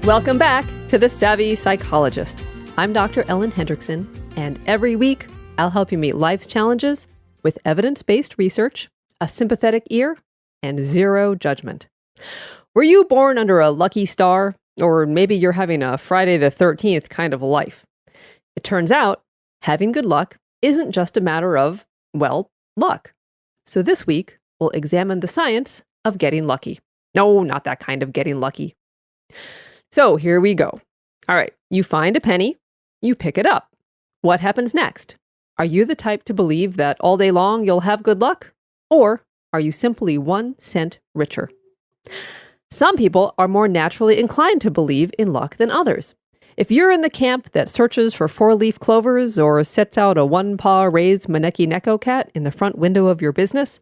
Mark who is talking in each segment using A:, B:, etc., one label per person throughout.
A: Welcome back to The Savvy Psychologist. I'm Dr. Ellen Hendriksen, and every week I'll help you meet life's challenges with evidence-based research, a sympathetic ear, and zero judgment. Were you born under a lucky star? Or maybe you're having a Friday the 13th kind of life. It turns out having good luck isn't just a matter of, well, luck. So this week, we'll examine the science of getting lucky. No, not that kind of getting lucky. So here we go. All right, you find a penny, you pick it up. What happens next? Are you the type to believe that all day long you'll have good luck? Or are you simply 1 cent richer? Some people are more naturally inclined to believe in luck than others. If you're in the camp that searches for 4-leaf clovers or sets out a 1-paw raised Maneki Neko cat in the front window of your business,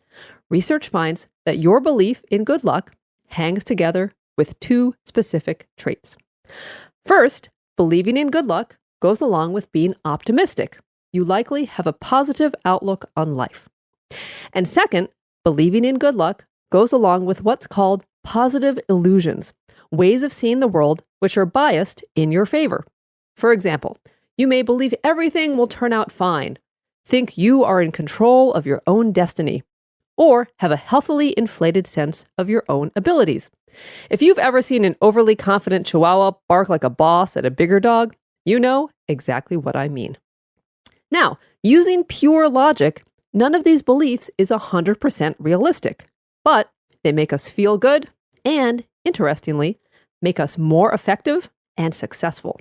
A: research finds that your belief in good luck hangs together with 2 specific traits. First, believing in good luck goes along with being optimistic. You likely have a positive outlook on life. And second, believing in good luck goes along with what's called positive illusions, ways of seeing the world which are biased in your favor. For example, you may believe everything will turn out fine, think you are in control of your own destiny, or have a healthily inflated sense of your own abilities. If you've ever seen an overly confident chihuahua bark like a boss at a bigger dog, you know exactly what I mean. Now, using pure logic, none of these beliefs is 100% realistic, but they make us feel good and, interestingly, make us more effective and successful.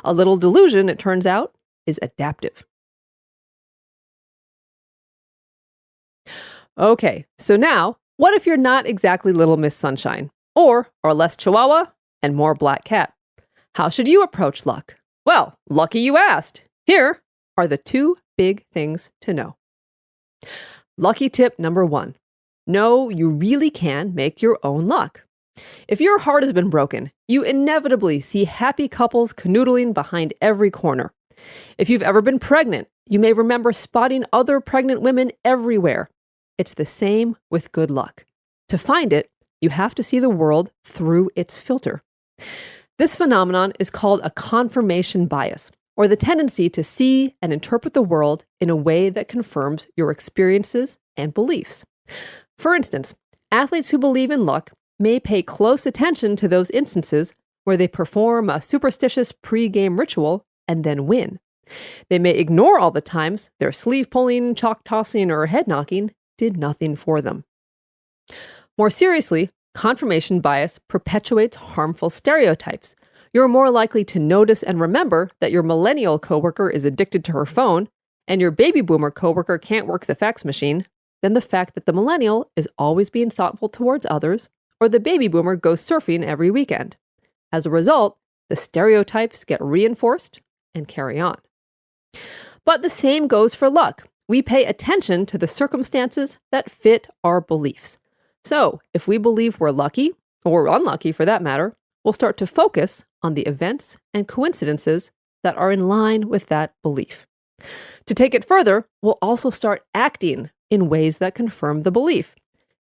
A: A little delusion, it turns out, is adaptive. Okay, so now, what if you're not exactly Little Miss Sunshine, or are less Chihuahua and more Black Cat? How should you approach luck? Well, lucky you asked. Here are the 2 big things to know. Lucky tip number 1. No, you really can make your own luck. If your heart has been broken, you inevitably see happy couples canoodling behind every corner. If you've ever been pregnant, you may remember spotting other pregnant women everywhere. It's the same with good luck. To find it, you have to see the world through its filter. This phenomenon is called a confirmation bias, or the tendency to see and interpret the world in a way that confirms your experiences and beliefs. For instance, athletes who believe in luck may pay close attention to those instances where they perform a superstitious pre-game ritual and then win. They may ignore all the times their sleeve pulling, chalk tossing, or head knocking did nothing for them. More seriously, confirmation bias perpetuates harmful stereotypes. You're more likely to notice and remember that your millennial coworker is addicted to her phone and your baby boomer coworker can't work the fax machine than the fact that the millennial is always being thoughtful towards others, or the baby boomer goes surfing every weekend. As a result, the stereotypes get reinforced and carry on. But the same goes for luck. We pay attention to the circumstances that fit our beliefs. So, if we believe we're lucky, or unlucky for that matter, we'll start to focus on the events and coincidences that are in line with that belief. To take it further, we'll also start acting in ways that confirm the belief.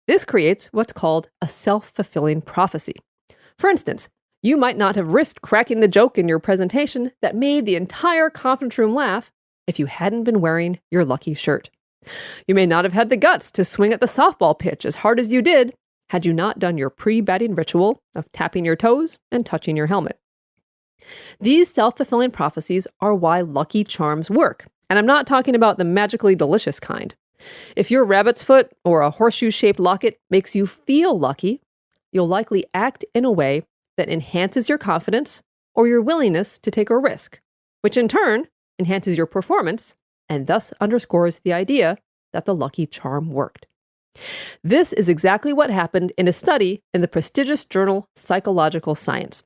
A: This creates what's called a self-fulfilling prophecy. For instance, you might not have risked cracking the joke in your presentation that made the entire conference room laugh if you hadn't been wearing your lucky shirt. You may not have had the guts to swing at the softball pitch as hard as you did had you not done your pre-batting ritual of tapping your toes and touching your helmet. These self-fulfilling prophecies are why lucky charms work, and I'm not talking about the magically delicious kind. If your rabbit's foot or a horseshoe-shaped locket makes you feel lucky, you'll likely act in a way that enhances your confidence or your willingness to take a risk, which in turn enhances your performance and thus underscores the idea that the lucky charm worked. This is exactly what happened in a study in the prestigious journal Psychological Science.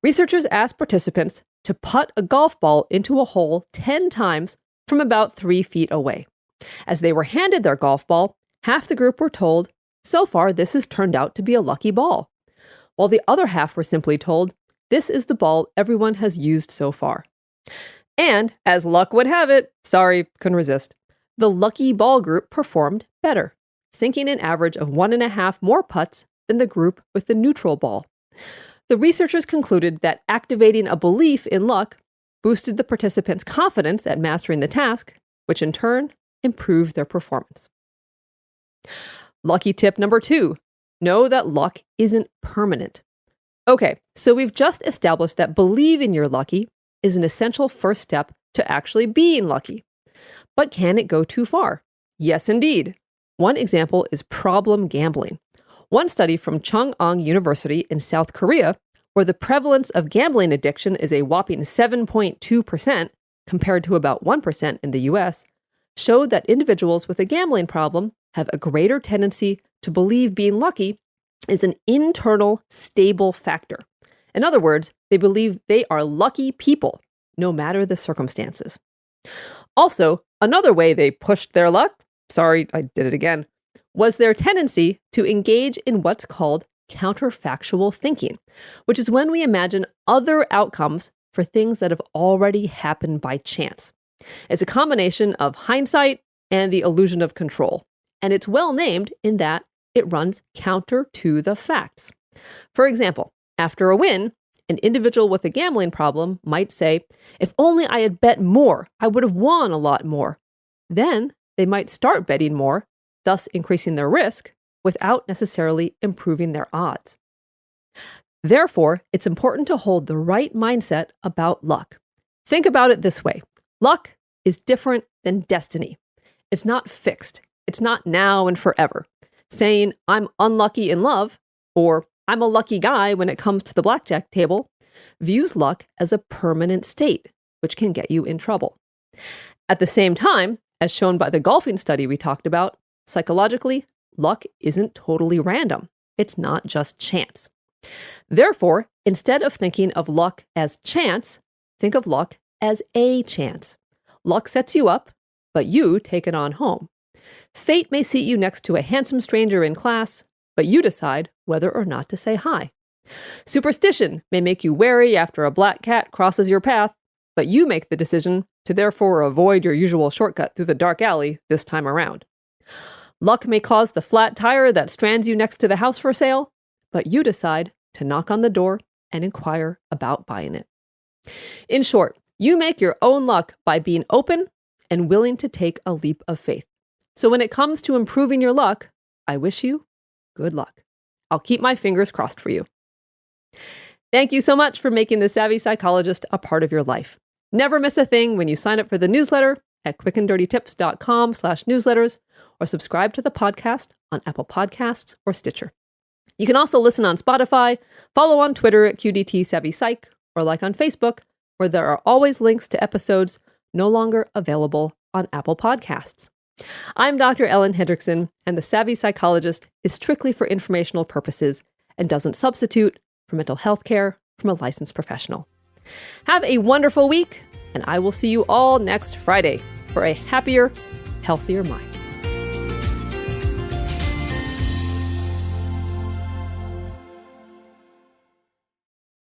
A: Researchers asked participants to putt a golf ball into a hole 10 times from about 3 feet away. As they were handed their golf ball, half the group were told, "So far, this has turned out to be a lucky ball," while the other half were simply told, "This is the ball everyone has used so far." And, as luck would have it, sorry, couldn't resist, the lucky ball group performed better, sinking an average of 1.5 more putts than the group with the neutral ball. The researchers concluded that activating a belief in luck boosted the participants' confidence at mastering the task, which in turn improved their performance. Lucky tip number 2, know that luck isn't permanent. Okay, so we've just established that believing you're lucky is an essential first step to actually being lucky. But can it go too far? Yes, indeed. One example is problem gambling. One study from Chung-Ang University in South Korea, where the prevalence of gambling addiction is a whopping 7.2% compared to about 1% in the US, showed that individuals with a gambling problem have a greater tendency to believe being lucky is an internal stable factor. In other words, they believe they are lucky people, no matter the circumstances. Also, another way they pushed their luck, sorry, I did it again, was their tendency to engage in what's called counterfactual thinking, which is when we imagine other outcomes for things that have already happened by chance. It's a combination of hindsight and the illusion of control, and it's well named in that it runs counter to the facts. For example, after a win, an individual with a gambling problem might say, if only I had bet more, I would have won a lot more. Then they might start betting more, thus increasing their risk, without necessarily improving their odds. Therefore, it's important to hold the right mindset about luck. Think about it this way. Luck is different than destiny. It's not fixed. It's not now and forever. Saying, I'm unlucky in love, or I'm a lucky guy when it comes to the blackjack table, views luck as a permanent state, which can get you in trouble. At the same time, as shown by the golfing study we talked about, psychologically, luck isn't totally random. It's not just chance. Therefore, instead of thinking of luck as chance, think of luck as a chance. Luck sets you up, but you take it on home. Fate may seat you next to a handsome stranger in class, but you decide whether or not to say hi. Superstition may make you wary after a black cat crosses your path, but you make the decision to therefore avoid your usual shortcut through the dark alley this time around. Luck may cause the flat tire that strands you next to the house for sale, but you decide to knock on the door and inquire about buying it. In short, you make your own luck by being open and willing to take a leap of faith. So when it comes to improving your luck, I wish you good luck. I'll keep my fingers crossed for you. Thank you so much for making the Savvy Psychologist a part of your life. Never miss a thing when you sign up for the newsletter at quickanddirtytips.com/newsletters or subscribe to the podcast on Apple Podcasts or Stitcher. You can also listen on Spotify, follow on Twitter at QDT Savvy Psych, or like on Facebook, where there are always links to episodes no longer available on Apple Podcasts. I'm Dr. Ellen Hendriksen, and the Savvy Psychologist is strictly for informational purposes and doesn't substitute for mental health care from a licensed professional. Have a wonderful week, and I will see you all next Friday for a happier, healthier mind.